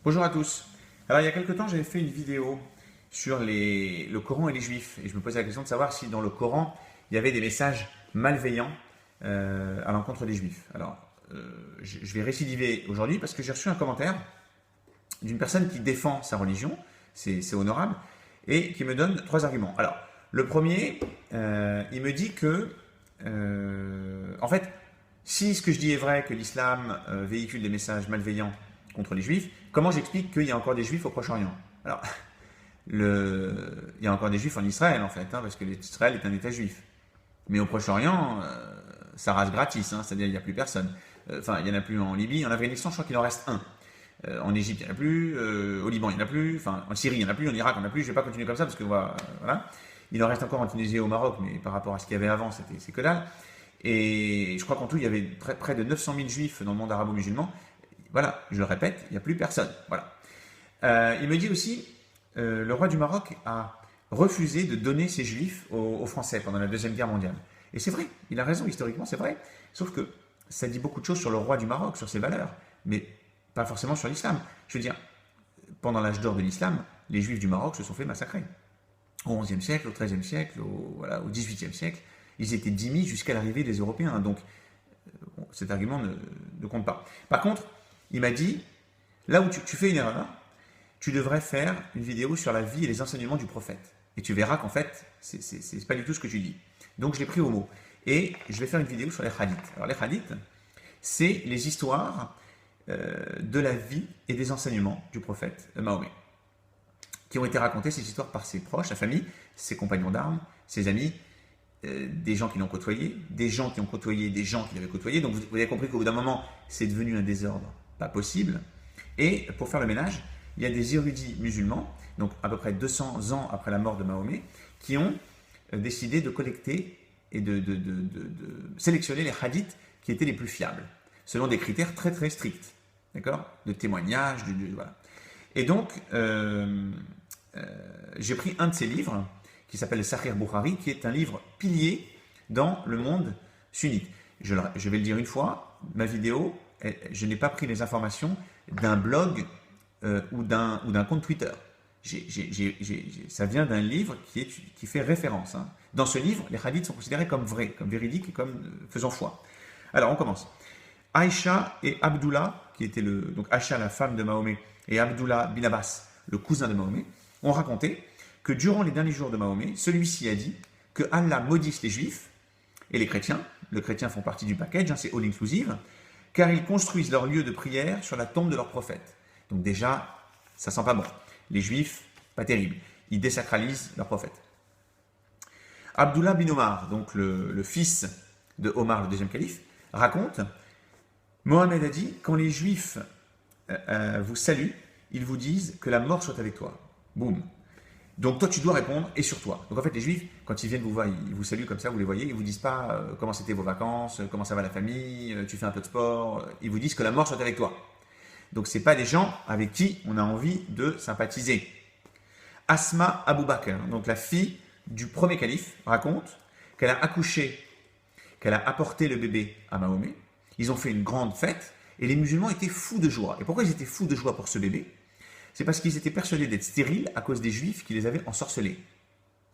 Bonjour à tous. Alors il y a quelque temps j'avais fait une vidéo sur le Coran et les Juifs et je me posais la question de savoir si dans le Coran il y avait des messages malveillants à l'encontre des Juifs. Alors je vais récidiver aujourd'hui parce que j'ai reçu un commentaire d'une personne qui défend sa religion, c'est honorable, et qui me donne trois arguments. Alors le premier, il me dit que en fait si ce que je dis est vrai, que l'islam véhicule des messages malveillants contre les juifs, comment j'explique qu'il y a encore des juifs au Proche-Orient? Alors, il y a encore des juifs en Israël en fait, parce que l'Israël est un État juif. Mais au Proche-Orient, ça rase gratis, c'est-à-dire il n'y a plus personne. Enfin, il n'y en a plus en Libye, en Afghanistan, je crois qu'il en reste un. En Égypte, il n'y en a plus, au Liban, il n'y en a plus, enfin, en Syrie, il n'y en a plus, en Irak, il n'y en a plus, je ne vais pas continuer comme ça parce que voilà. Il en reste encore en Tunisie et au Maroc, mais par rapport à ce qu'il y avait avant, c'est que dalle. Et je crois qu'en tout, il y avait près de 900 000 juifs dans le monde arabo-musulman. Voilà, je le répète, il n'y a plus personne. Voilà. Il me dit aussi, le roi du Maroc a refusé de donner ses juifs aux Français pendant la Deuxième Guerre mondiale. Et c'est vrai, il a raison, historiquement c'est vrai. Sauf que ça dit beaucoup de choses sur le roi du Maroc, sur ses valeurs, mais pas forcément sur l'islam. Je veux dire, pendant l'âge d'or de l'islam, les juifs du Maroc se sont fait massacrer. Au XIe siècle, au XIIIe siècle, au XVIIIe siècle, ils étaient dhimis jusqu'à l'arrivée des Européens. Donc cet argument ne compte pas. Par contre, il m'a dit, là où tu fais une erreur, tu devrais faire une vidéo sur la vie et les enseignements du prophète. Et tu verras qu'en fait, c'est pas du tout ce que tu dis. Donc je l'ai pris au mot. Et je vais faire une vidéo sur les hadiths. Alors les hadiths, c'est les histoires de la vie et des enseignements du prophète Mahomet, qui ont été racontées, ces histoires, par ses proches, sa famille, ses compagnons d'armes, ses amis, des gens qui l'ont côtoyé, des gens qui ont côtoyé des gens qui l'avaient côtoyé. Donc vous avez compris qu'au bout d'un moment, c'est devenu un désordre pas possible. Et pour faire le ménage, il y a des érudits musulmans, donc à peu près 200 ans après la mort de Mahomet, qui ont décidé de collecter et de sélectionner les hadiths qui étaient les plus fiables, selon des critères très très stricts, d'accord, de témoignages, voilà. Et donc, j'ai pris un de ces livres, qui s'appelle le Sahih Bukhari, qui est un livre pilier dans le monde sunnite. Je vais le dire une fois, ma vidéo, je n'ai pas pris les informations d'un blog ou d'un compte Twitter. Ça vient d'un livre qui fait référence. Dans ce livre, les hadiths sont considérés comme vrais, comme véridiques et comme faisant foi. Alors, on commence. Aïcha et Abdullah, qui étaient donc Aïcha, la femme de Mahomet, et Abdullah bin Abbas, le cousin de Mahomet, ont raconté que durant les derniers jours de Mahomet, celui-ci a dit que Allah maudisse les juifs et les chrétiens. Les chrétiens font partie du package, c'est all inclusive, car ils construisent leur lieu de prière sur la tombe de leur prophète. Donc déjà, ça sent pas bon. Les juifs, pas terrible. Ils désacralisent leur prophète. Abdullah bin Omar, donc le fils de Omar, le deuxième calife, raconte, Mohammed a dit, quand les juifs vous saluent, ils vous disent que la mort soit avec toi. Boum. Donc toi tu dois répondre et sur toi. Donc en fait les juifs, quand ils viennent vous voir, ils vous saluent comme ça, vous les voyez, ils vous disent pas comment c'était vos vacances, comment ça va la famille, tu fais un peu de sport, ils vous disent que la mort soit avec toi. Donc c'est pas des gens avec qui on a envie de sympathiser. Asma Abu Bakr, donc la fille du premier calife, raconte qu'elle a accouché, qu'elle a apporté le bébé à Mahomet. Ils ont fait une grande fête et les musulmans étaient fous de joie. Et pourquoi ils étaient fous de joie pour ce bébé? C'est parce qu'ils étaient persuadés d'être stériles à cause des juifs qui les avaient ensorcelés.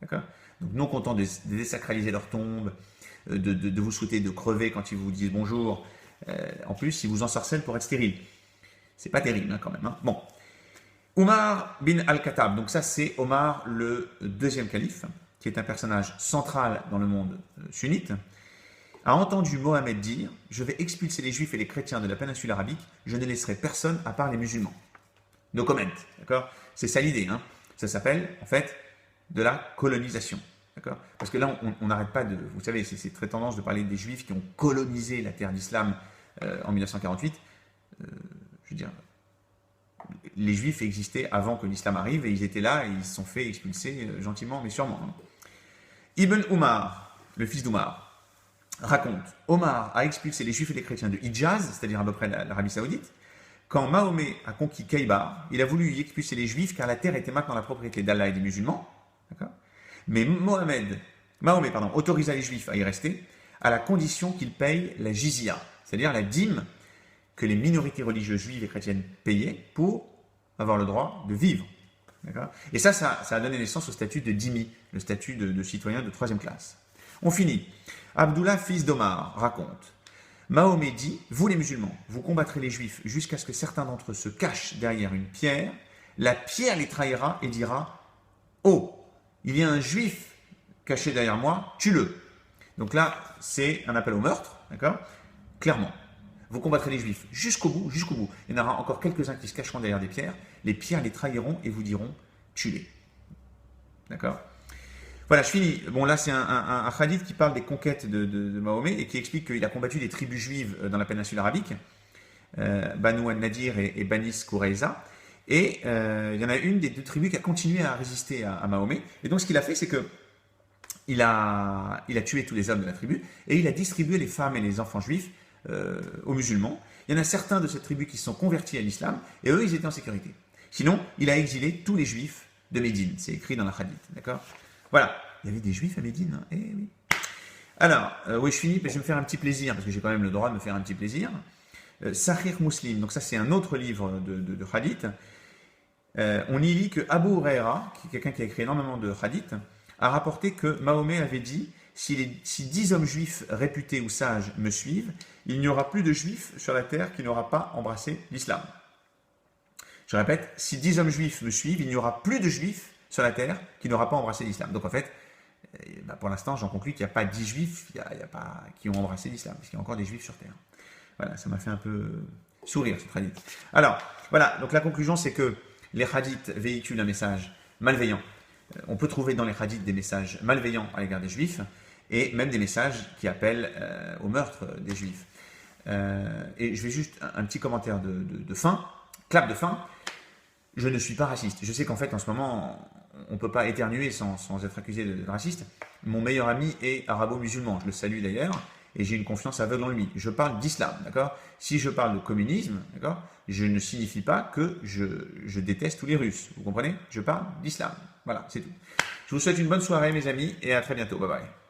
D'accord? Donc non contents de désacraliser leur tombe, de vous souhaiter de crever quand ils vous disent bonjour. En plus, ils vous ensorcellent pour être stériles. C'est pas terrible quand même. Bon. Omar bin al-Khattab, donc ça c'est Omar le deuxième calife, qui est un personnage central dans le monde sunnite, a entendu Mohammed dire « Je vais expulser les juifs et les chrétiens de la péninsule arabique, je ne laisserai personne à part les musulmans ». No comment, d'accord? C'est ça l'idée, Ça s'appelle, en fait, de la colonisation, d'accord? Parce que là, on n'arrête pas de... Vous savez, c'est très tendance de parler des juifs qui ont colonisé la terre d'islam en 1948. Je veux dire, les juifs existaient avant que l'islam arrive et ils étaient là et ils se sont fait expulser gentiment mais sûrement. Ibn Umar, le fils d'Omar, raconte, Omar a expulsé les juifs et les chrétiens de Hijaz, c'est-à-dire à peu près l'Arabie Saoudite. Quand Mahomet a conquis Khaïbar, il a voulu y expulser les juifs car la terre était maintenant la propriété d'Allah et des musulmans. Mais Mahomet autorisa les juifs à y rester à la condition qu'ils payent la jizya, c'est-à-dire la dîme que les minorités religieuses juives et chrétiennes payaient pour avoir le droit de vivre. Et ça a donné naissance au statut de dhimmi, le statut de citoyen de 3e classe. On finit. Abdullah, fils d'Omar, raconte. Mahomet dit, vous les musulmans, vous combattrez les juifs jusqu'à ce que certains d'entre eux se cachent derrière une pierre. La pierre les trahira et dira, oh, il y a un juif caché derrière moi, tue-le. Donc là, c'est un appel au meurtre, d'accord? Clairement. Vous combattrez les juifs jusqu'au bout, jusqu'au bout. Il y en aura encore quelques-uns qui se cacheront derrière des pierres. Les pierres les trahiront et vous diront, tue-les. D'accord? Voilà, je finis. Bon, là, c'est un hadith qui parle des conquêtes de Mahomet et qui explique qu'il a combattu des tribus juives dans la péninsule arabique, Banu al-Nadir et Banis Qurayza. Et il y en a une des 2 tribus qui a continué à résister à Mahomet. Et donc, ce qu'il a fait, c'est que il a tué tous les hommes de la tribu et il a distribué les femmes et les enfants juifs aux musulmans. Il y en a certains de cette tribu qui se sont convertis à l'islam et eux, ils étaient en sécurité. Sinon, il a exilé tous les juifs de Médine. C'est écrit dans la hadith. D'accord? Voilà. Il y avait des juifs à Médine. Hein. Eh oui. Alors, oui, je finis, je vais me faire un petit plaisir, parce que j'ai quand même le droit de me faire un petit plaisir. Sahih Muslim, donc ça c'est un autre livre de hadith. On y lit que Abu Huraira, qui est quelqu'un qui a écrit énormément de hadith, a rapporté que Mahomet avait dit si 10 hommes juifs réputés ou sages me suivent, il n'y aura plus de juifs sur la terre qui n'aura pas embrassé l'islam. Je répète, si 10 hommes juifs me suivent, il n'y aura plus de juifs sur la terre qui n'aura pas embrassé l'islam. Donc en fait, pour l'instant, j'en conclus qu'il n'y a pas 10 juifs qui ont embrassé l'islam, parce qu'il y a encore des juifs sur terre. Voilà, ça m'a fait un peu sourire, ce hadith. Alors, voilà, donc la conclusion, c'est que les hadiths véhiculent un message malveillant. On peut trouver dans les hadiths des messages malveillants à l'égard des juifs, et même des messages qui appellent au meurtre des juifs. Et je vais juste un petit commentaire de fin, clap de fin. Je ne suis pas raciste. Je sais qu'en fait, en ce moment, on ne peut pas éternuer sans être accusé de raciste. Mon meilleur ami est arabo-musulman, je le salue d'ailleurs, et j'ai une confiance aveugle en lui. Je parle d'islam, d'accord? Si je parle de communisme, d'accord, je ne signifie pas que je déteste tous les Russes. Vous comprenez? Je parle d'islam. Voilà, c'est tout. Je vous souhaite une bonne soirée, mes amis, et à très bientôt. Bye bye.